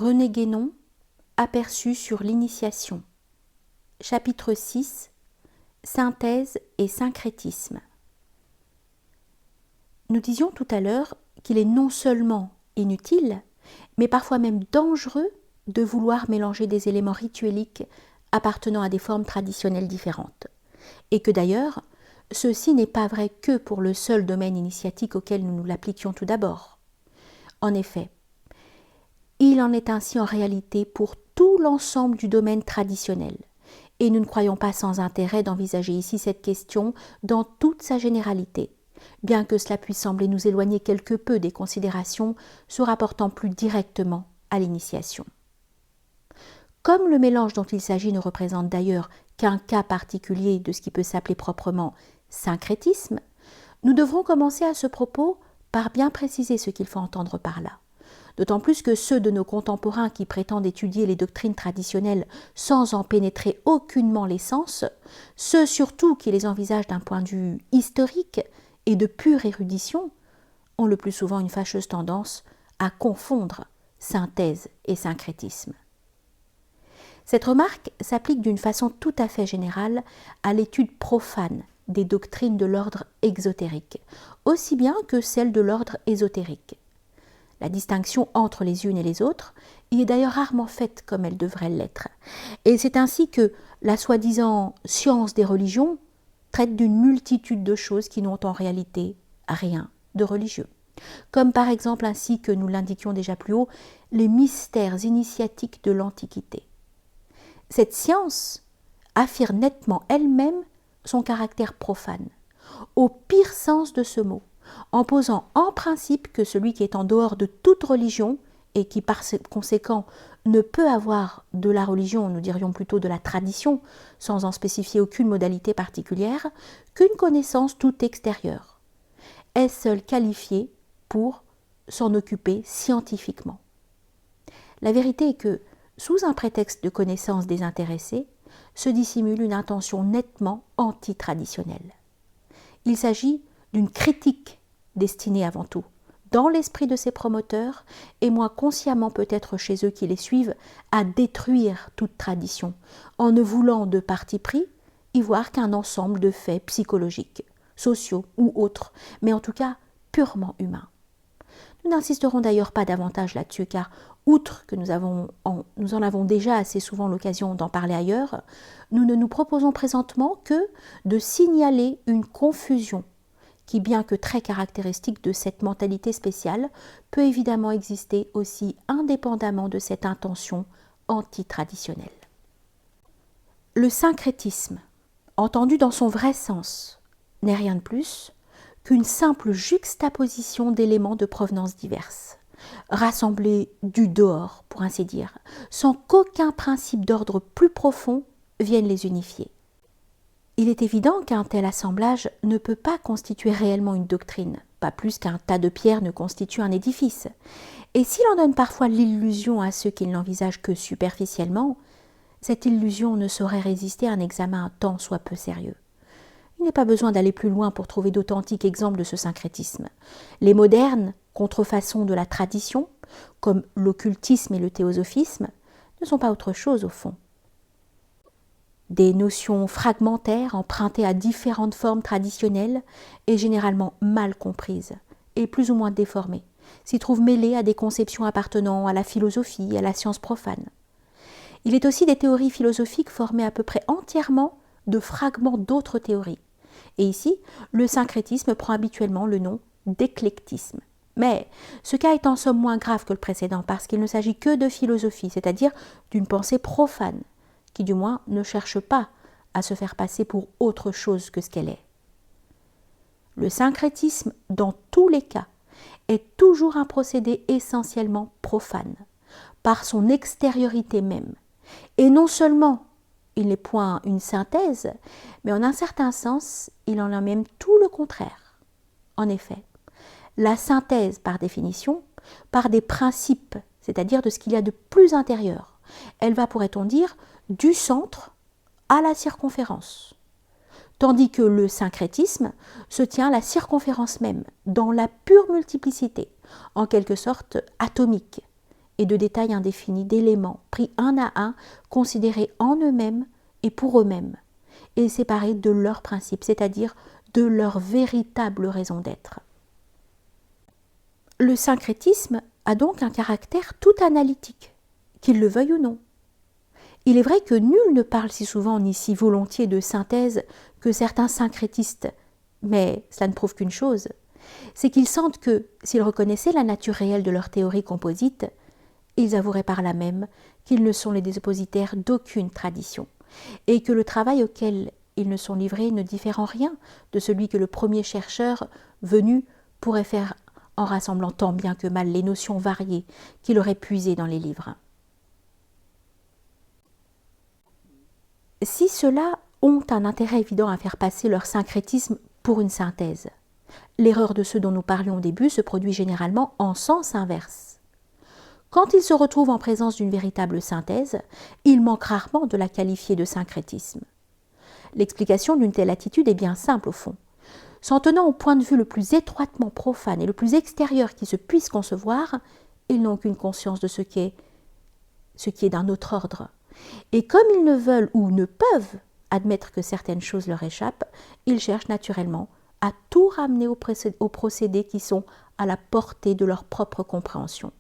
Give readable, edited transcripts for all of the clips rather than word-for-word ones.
René Guénon, Aperçu sur l'initiation. Chapitre 6. Synthèse et syncrétisme. Nous disions tout à l'heure qu'il est non seulement inutile, mais parfois même dangereux de vouloir mélanger des éléments ritueliques appartenant à des formes traditionnelles différentes. Et que d'ailleurs, ceci n'est pas vrai que pour le seul domaine initiatique auquel nous nous l'appliquions tout d'abord. En effet, il en est ainsi en réalité pour tout l'ensemble du domaine traditionnel. Et nous ne croyons pas sans intérêt d'envisager ici cette question dans toute sa généralité, bien que cela puisse sembler nous éloigner quelque peu des considérations se rapportant plus directement à l'initiation. Comme le mélange dont il s'agit ne représente d'ailleurs qu'un cas particulier de ce qui peut s'appeler proprement syncrétisme, nous devrons commencer à ce propos par bien préciser ce qu'il faut entendre par là. D'autant plus que ceux de nos contemporains qui prétendent étudier les doctrines traditionnelles sans en pénétrer aucunement l'essence, ceux surtout qui les envisagent d'un point de vue historique et de pure érudition, ont le plus souvent une fâcheuse tendance à confondre synthèse et syncrétisme. Cette remarque s'applique d'une façon tout à fait générale à l'étude profane des doctrines de l'ordre exotérique, aussi bien que celle de l'ordre ésotérique. La distinction entre les unes et les autres y est d'ailleurs rarement faite comme elle devrait l'être. Et c'est ainsi que la soi-disant science des religions traite d'une multitude de choses qui n'ont en réalité rien de religieux. Comme par exemple, ainsi que nous l'indiquions déjà plus haut, les mystères initiatiques de l'Antiquité. Cette science affirme nettement elle-même son caractère profane, au pire sens de ce mot, en posant en principe que celui qui est en dehors de toute religion et qui par conséquent ne peut avoir de la religion, nous dirions plutôt de la tradition, sans en spécifier aucune modalité particulière, qu'une connaissance toute extérieure, est seul qualifié pour s'en occuper scientifiquement. La vérité est que, sous un prétexte de connaissance désintéressée, se dissimule une intention nettement anti-traditionnelle. Il s'agit d'une critique destinée avant tout, dans l'esprit de ses promoteurs, et moins consciemment peut-être chez eux qui les suivent, à détruire toute tradition, en ne voulant de parti pris y voir qu'un ensemble de faits psychologiques, sociaux ou autres, mais en tout cas purement humains. Nous n'insisterons d'ailleurs pas davantage là-dessus, car outre que nous en avons déjà assez souvent l'occasion d'en parler ailleurs, nous ne nous proposons présentement que de signaler une confusion qui, bien que très caractéristique de cette mentalité spéciale, peut évidemment exister aussi indépendamment de cette intention anti-traditionnelle. Le syncrétisme, entendu dans son vrai sens, n'est rien de plus qu'une simple juxtaposition d'éléments de provenance diverses, rassemblés du dehors, pour ainsi dire, sans qu'aucun principe d'ordre plus profond vienne les unifier. Il est évident qu'un tel assemblage ne peut pas constituer réellement une doctrine, pas plus qu'un tas de pierres ne constitue un édifice. Et s'il en donne parfois l'illusion à ceux qui ne l'envisagent que superficiellement, cette illusion ne saurait résister à un examen tant soit peu sérieux. Il n'est pas besoin d'aller plus loin pour trouver d'authentiques exemples de ce syncrétisme. Les modernes contrefaçons de la tradition, comme l'occultisme et le théosophisme, ne sont pas autre chose au fond. Des notions fragmentaires empruntées à différentes formes traditionnelles et généralement mal comprises et plus ou moins déformées, s'y trouvent mêlées à des conceptions appartenant à la philosophie et à la science profane. Il est aussi des théories philosophiques formées à peu près entièrement de fragments d'autres théories. Et ici, le syncrétisme prend habituellement le nom d'éclectisme. Mais ce cas est en somme moins grave que le précédent parce qu'il ne s'agit que de philosophie, c'est-à-dire d'une pensée profane, qui du moins ne cherche pas à se faire passer pour autre chose que ce qu'elle est. Le syncrétisme, dans tous les cas, est toujours un procédé essentiellement profane, par son extériorité même. Et non seulement il n'est point une synthèse, mais en un certain sens, il en est même tout le contraire. En effet, la synthèse, par définition, part des principes, c'est-à-dire de ce qu'il y a de plus intérieur. Elle va, pourrait-on dire, du centre à la circonférence. Tandis que le syncrétisme se tient à la circonférence même, dans la pure multiplicité, en quelque sorte atomique, et de détails indéfinis d'éléments pris un à un, considérés en eux-mêmes et pour eux-mêmes, et séparés de leurs principes, c'est-à-dire de leur véritable raison d'être. Le syncrétisme a donc un caractère tout analytique, qu'il le veuille ou non. Il est vrai que nul ne parle si souvent ni si volontiers de synthèse que certains syncrétistes, mais cela ne prouve qu'une chose, c'est qu'ils sentent que, s'ils reconnaissaient la nature réelle de leur théorie composite, ils avoueraient par là même qu'ils ne sont les dépositaires d'aucune tradition, et que le travail auquel ils ne sont livrés ne diffère en rien de celui que le premier chercheur venu pourrait faire en rassemblant tant bien que mal les notions variées qu'il aurait puisées dans les livres. Si ceux-là ont un intérêt évident à faire passer leur syncrétisme pour une synthèse, l'erreur de ceux dont nous parlions au début se produit généralement en sens inverse. Quand ils se retrouvent en présence d'une véritable synthèse, ils manquent rarement de la qualifier de syncrétisme. L'explication d'une telle attitude est bien simple au fond. S'en tenant au point de vue le plus étroitement profane et le plus extérieur qui se puisse concevoir, ils n'ont aucune conscience de ce qui est d'un autre ordre. Et comme ils ne veulent ou ne peuvent admettre que certaines choses leur échappent, ils cherchent naturellement à tout ramener aux procédés qui sont à la portée de leur propre compréhension.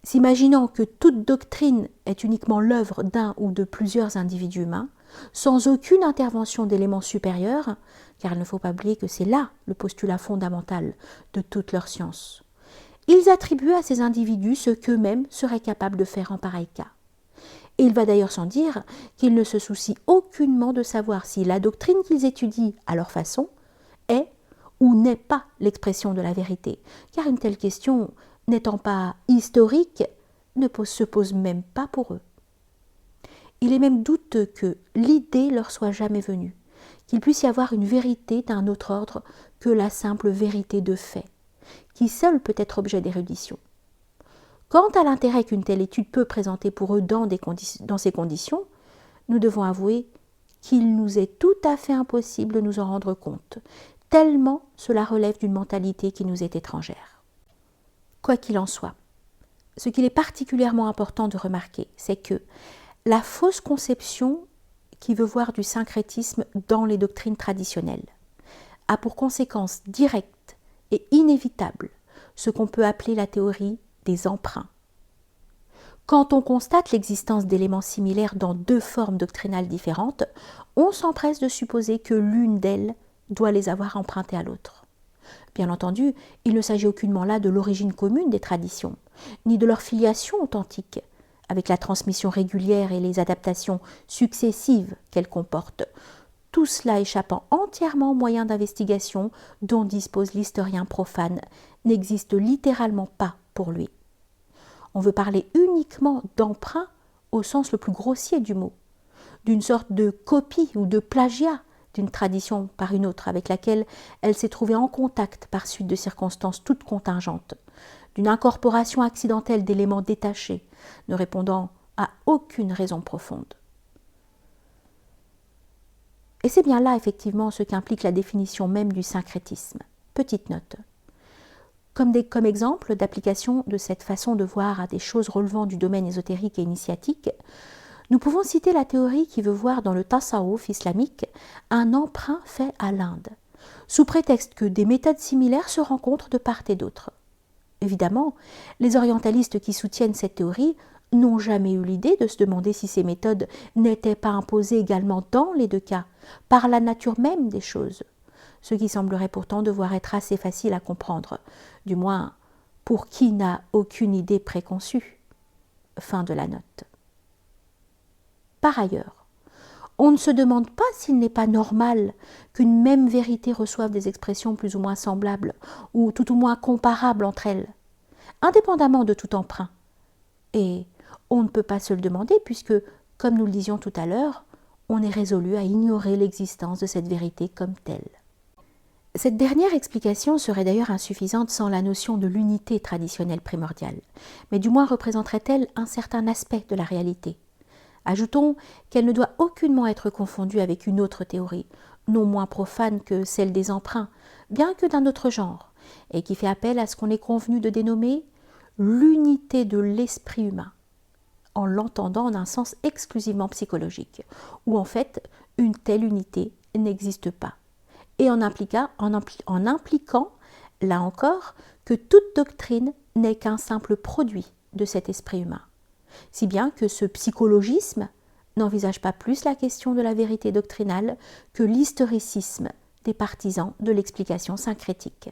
S'imaginant que toute doctrine est uniquement l'œuvre d'un ou de plusieurs individus humains, sans aucune intervention d'éléments supérieurs, car il ne faut pas oublier que c'est là le postulat fondamental de toute leur science, ils attribuent à ces individus ce qu'eux-mêmes seraient capables de faire en pareil cas. Et il va d'ailleurs sans dire qu'ils ne se soucient aucunement de savoir si la doctrine qu'ils étudient à leur façon est ou n'est pas l'expression de la vérité, car une telle question, n'étant pas historique, se pose même pas pour eux. Il est même douteux que l'idée leur soit jamais venue, qu'il puisse y avoir une vérité d'un autre ordre que la simple vérité de fait, qui seule peut être objet d'érudition. Quant à l'intérêt qu'une telle étude peut présenter pour eux dans ces conditions, nous devons avouer qu'il nous est tout à fait impossible de nous en rendre compte, tellement cela relève d'une mentalité qui nous est étrangère. Quoi qu'il en soit, ce qu'il est particulièrement important de remarquer, c'est que la fausse conception qui veut voir du syncrétisme dans les doctrines traditionnelles a pour conséquence directe et inévitable ce qu'on peut appeler la théorie des emprunts. Quand on constate l'existence d'éléments similaires dans deux formes doctrinales différentes, on s'empresse de supposer que l'une d'elles doit les avoir empruntées à l'autre. Bien entendu, il ne s'agit aucunement là de l'origine commune des traditions, ni de leur filiation authentique, avec la transmission régulière et les adaptations successives qu'elles comportent, tout cela échappant entièrement aux moyens d'investigation dont dispose l'historien profane, n'existe littéralement pas pour lui. On veut parler uniquement d'emprunt au sens le plus grossier du mot, d'une sorte de copie ou de plagiat d'une tradition par une autre avec laquelle elle s'est trouvée en contact par suite de circonstances toutes contingentes, d'une incorporation accidentelle d'éléments détachés, ne répondant à aucune raison profonde. Et c'est bien là effectivement ce qu'implique la définition même du syncrétisme. Petite note. Comme exemple d'application de cette façon de voir à des choses relevant du domaine ésotérique et initiatique, nous pouvons citer la théorie qui veut voir dans le tasawwuf islamique un emprunt fait à l'Inde, sous prétexte que des méthodes similaires se rencontrent de part et d'autre. Évidemment, les orientalistes qui soutiennent cette théorie n'ont jamais eu l'idée de se demander si ces méthodes n'étaient pas imposées également dans les deux cas, par la nature même des choses, ce qui semblerait pourtant devoir être assez facile à comprendre, du moins pour qui n'a aucune idée préconçue. Fin de la note. Par ailleurs, on ne se demande pas s'il n'est pas normal qu'une même vérité reçoive des expressions plus ou moins semblables, ou tout au moins comparables entre elles, indépendamment de tout emprunt. Et on ne peut pas se le demander puisque, comme nous le disions tout à l'heure, on est résolu à ignorer l'existence de cette vérité comme telle. Cette dernière explication serait d'ailleurs insuffisante sans la notion de l'unité traditionnelle primordiale, mais du moins représenterait-elle un certain aspect de la réalité. Ajoutons qu'elle ne doit aucunement être confondue avec une autre théorie, non moins profane que celle des emprunts, bien que d'un autre genre, et qui fait appel à ce qu'on est convenu de dénommer l'unité de l'esprit humain, en l'entendant en un sens exclusivement psychologique, où en fait une telle unité n'existe pas, et en impliquant, là encore, que toute doctrine n'est qu'un simple produit de cet esprit humain, si bien que ce psychologisme n'envisage pas plus la question de la vérité doctrinale que l'historicisme des partisans de l'explication syncrétique.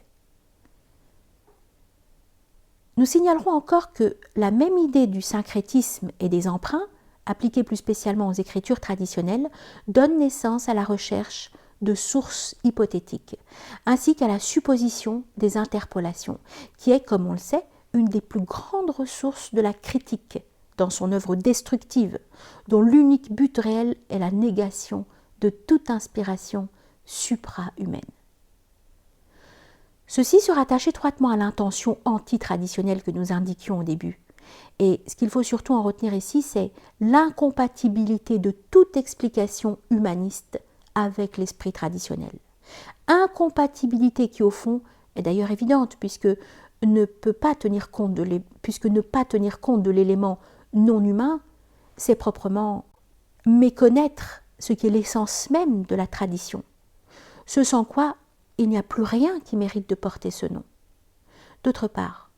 Nous signalerons encore que la même idée du syncrétisme et des emprunts, appliquée plus spécialement aux écritures traditionnelles, donne naissance à la recherche de sources hypothétiques, ainsi qu'à la supposition des interpolations, qui est, comme on le sait, une des plus grandes ressources de la critique dans son œuvre destructive, dont l'unique but réel est la négation de toute inspiration supra-humaine. Ceci se rattache étroitement à l'intention anti-traditionnelle que nous indiquions au début. Et ce qu'il faut surtout en retenir ici, c'est l'incompatibilité de toute explication humaniste avec l'esprit traditionnel. Incompatibilité qui, au fond, est d'ailleurs évidente, puisque ne pas tenir compte de l'élément non humain, c'est proprement méconnaître ce qui est l'essence même de la tradition. Ce sans quoi il n'y a plus rien qui mérite de porter ce nom. D'autre part,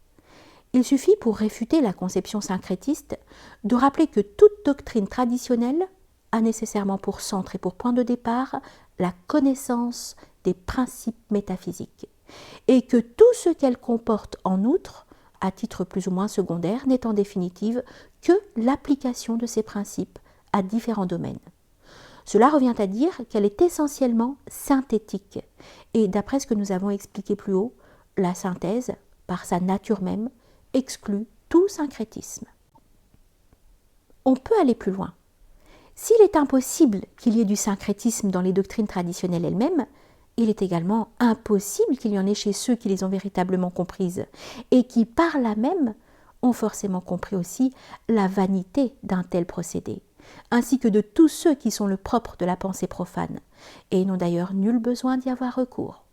il suffit pour réfuter la conception syncrétiste de rappeler que toute doctrine traditionnelle a nécessairement pour centre et pour point de départ la connaissance des principes métaphysiques, et que tout ce qu'elle comporte en outre, à titre plus ou moins secondaire, n'est en définitive que l'application de ces principes à différents domaines. Cela revient à dire qu'elle est essentiellement synthétique, et d'après ce que nous avons expliqué plus haut, la synthèse, par sa nature même, exclut tout syncrétisme. On peut aller plus loin. S'il est impossible qu'il y ait du syncrétisme dans les doctrines traditionnelles elles-mêmes, il est également impossible qu'il y en ait chez ceux qui les ont véritablement comprises, et qui, par là même, ont forcément compris aussi la vanité d'un tel procédé, ainsi que de tous ceux qui sont le propre de la pensée profane, et n'ont d'ailleurs nul besoin d'y avoir recours.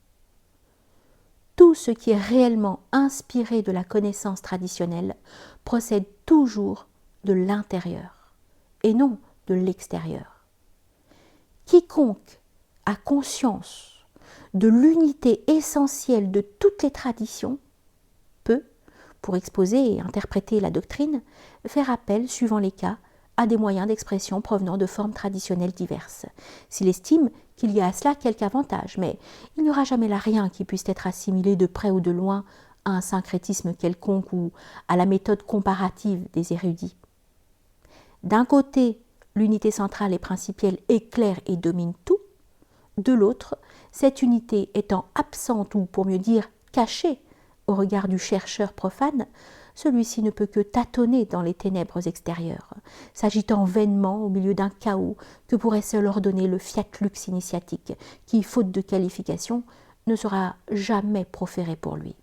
Tout ce qui est réellement inspiré de la connaissance traditionnelle procède toujours de l'intérieur, et non de l'extérieur. Quiconque a conscience de l'unité essentielle de toutes les traditions peut, pour exposer et interpréter la doctrine, faire appel, suivant les cas, à des moyens d'expression provenant de formes traditionnelles diverses, s'il estime qu'il y a à cela quelque avantage, mais il n'y aura jamais là rien qui puisse être assimilé de près ou de loin à un syncrétisme quelconque ou à la méthode comparative des érudits. D'un côté, l'unité centrale et principielle éclaire et domine tout, de l'autre, cette unité étant absente ou, pour mieux dire, cachée au regard du chercheur profane, celui-ci ne peut que tâtonner dans les ténèbres extérieures, s'agitant vainement au milieu d'un chaos que pourrait seul ordonner le fiat lux initiatique, qui, faute de qualification, ne sera jamais proféré pour lui.